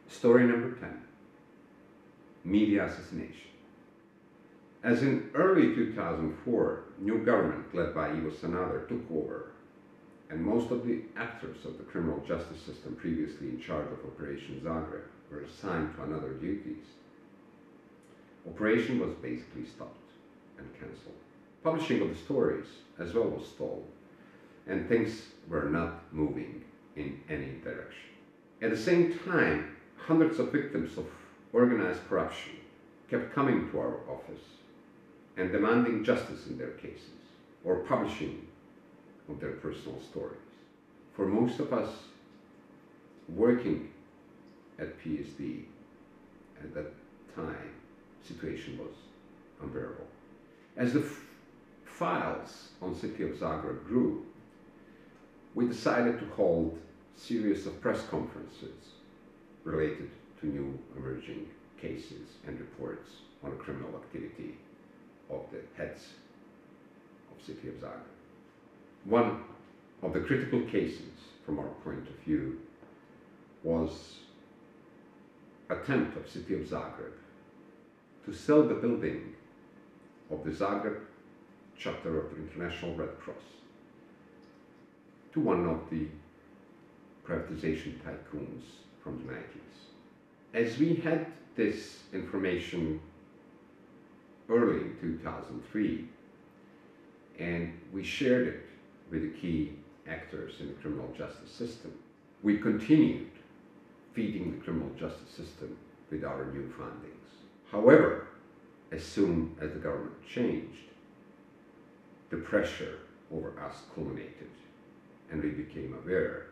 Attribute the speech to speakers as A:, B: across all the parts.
A: Story number 10, media assassination. As in early 2004, new government led by Ivo Sanader took over, and most of the actors of the criminal justice system previously in charge of Operation Zagreb were assigned to another duties. Operation was basically stopped and cancelled. Publishing of the stories as well was stalled, and things were not moving in any direction. At the same time, hundreds of victims of organized corruption kept coming to our office and demanding justice in their cases or publishing of their personal stories. For most of us working at PSD at that time, the situation was unbearable. As the files on the city of Zagreb grew, we decided to hold a series of press conferences related to new emerging cases and reports on criminal activity of the heads of the city of Zagreb. One of the critical cases from our point of view was attempt of the city of Zagreb to sell the building of the Zagreb chapter of the International Red Cross to one of the privatization tycoons from the 90s. As we had this information early in 2003, and we shared it with the key actors in the criminal justice system, we continued feeding the criminal justice system with our new findings. However, as soon as the government changed, the pressure over us culminated, and we became aware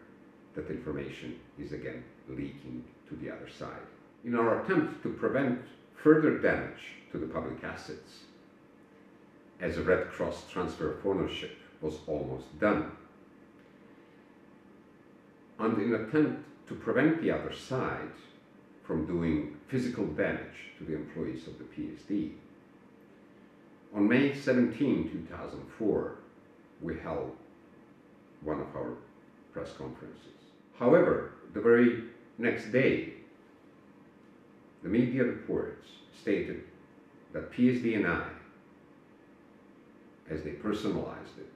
A: that information is again leaking to the other side. In our attempt to prevent further damage to the public assets, as a Red Cross transfer of ownership was almost done, and in an attempt to prevent the other side from doing physical damage to the employees of the PSD, on May 17, 2004, we held one of our press conferences. However, the very next day, the media reports stated that PSD and I, as they personalized it,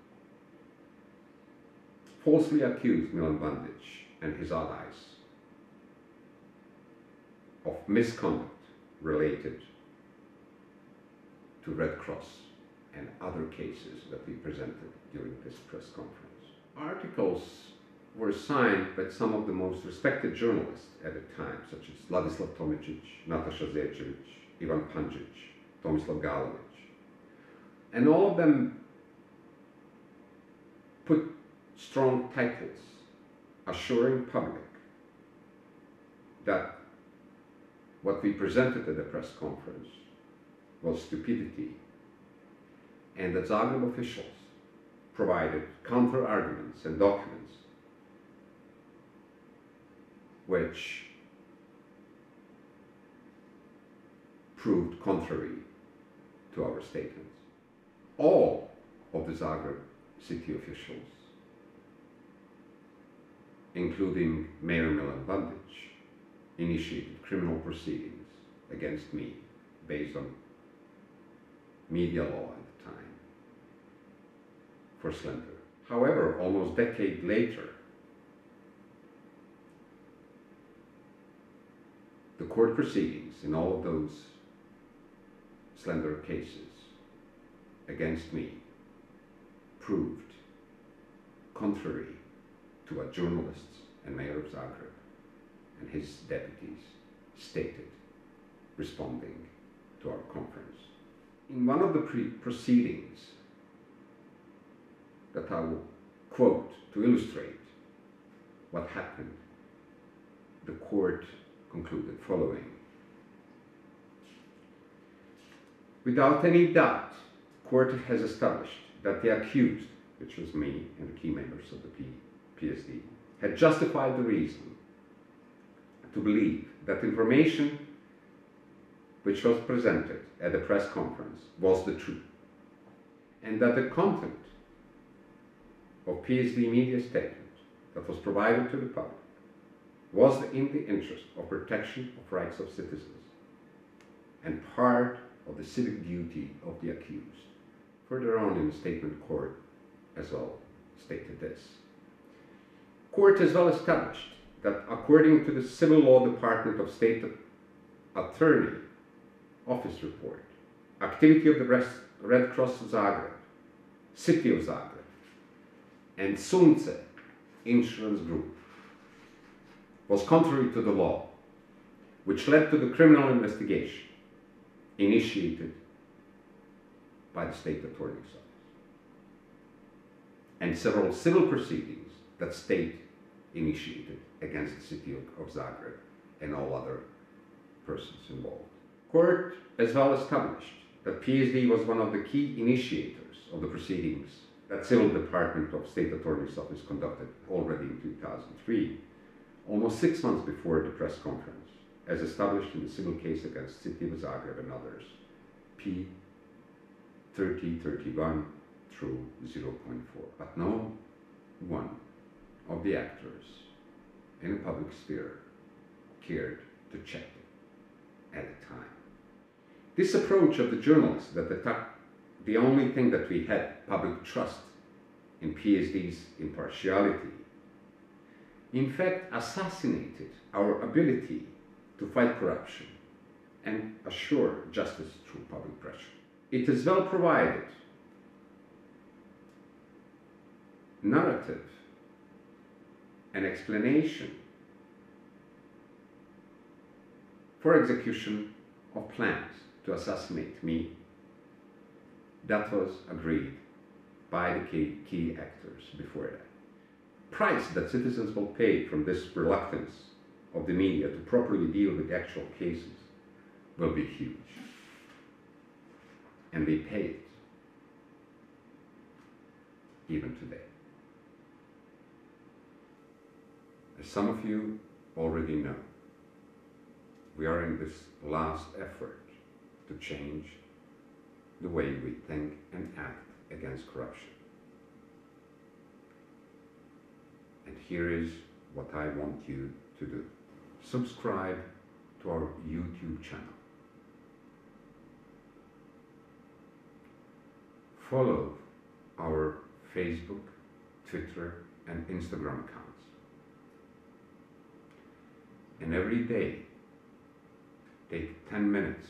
A: falsely accused Milan Bandic and his allies of misconduct related to Red Cross and other cases that we presented during this press conference. Articles were signed by some of the most respected journalists at the time, such as Vladislav Tomicic, Nataša Zečević, Ivan Pančić, Tomislav Galović. And all of them put strong titles assuring public that what we presented at the press conference was stupidity, and that Zagreb officials provided counter-arguments and documents which proved contrary to our statements. All of the Zagreb city officials, including Mayor Milan Bandic, initiated criminal proceedings against me based on media law at the time for slander. However, almost a decade later, the court proceedings in all of those slander cases against me proved contrary to what journalists and Mayor of Zagreb and his deputies stated responding to our conference. In one of the proceedings that I will quote to illustrate what happened, the court concluded following: without any doubt, the court has established that the accused, which was me and the key members of the PSD, had justified the reason to believe that information which was presented at the press conference was the truth, and that the content of PSD media statement that was provided to the public was in the interest of protection of rights of citizens and part of the civic duty of the accused. Further on in the statement, court as well stated this. Court has well established that according to the Civil Law Department of State Attorney Office report, activity of the Red Cross Zagreb, City of Zagreb, and Sunce Insurance Group was contrary to the law, which led to the criminal investigation initiated by the State Attorney's Office and several civil proceedings that state initiated against the city of Zagreb and all other persons involved. Court as well established that PSD was one of the key initiators of the proceedings that Civil Department of State Attorney's Office conducted already in 2003, almost 6 months before the press conference, as established in the civil case against City of Zagreb and others, P 3031 through 0.4. But no one of the actors in the public sphere cared to check it at the time. This approach of the journalists that the only thing that we had public trust in PSD's impartiality, in fact assassinated our ability to fight corruption and assure justice through public pressure. It is well provided narrative and explanation for execution of plans to assassinate me that was agreed by the key actors before that. Price that citizens will pay from this reluctance of the media to properly deal with actual cases will be huge. And we pay it even today. As some of you already know, we are in this last effort to change the way we think and act against corruption. And here is what I want you to do. Subscribe to our YouTube channel. Follow our Facebook, Twitter, and Instagram accounts. And every day, take 10 minutes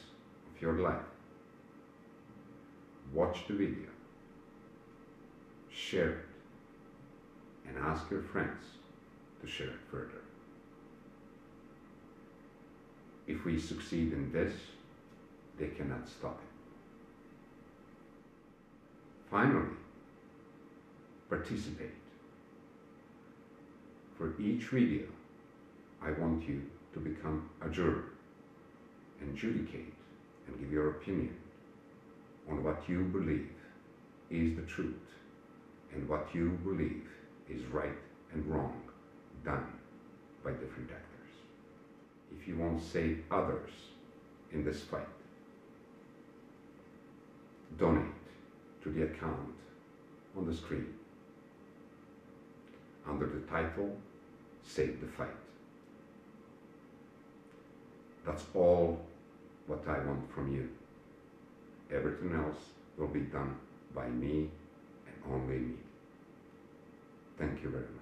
A: of your life. Watch the video, share it, and ask your friends to share it further. If we succeed in this, they cannot stop it. Finally, participate. For each video, I want you to become a juror and adjudicate and give your opinion on what you believe is the truth and what you believe is right and wrong done by different actors. If you want to save others in this fight, donate to the account on the screen under the title Save the Fight. That's all what I want from you. Everything else will be done by me and only me. Thank you very much.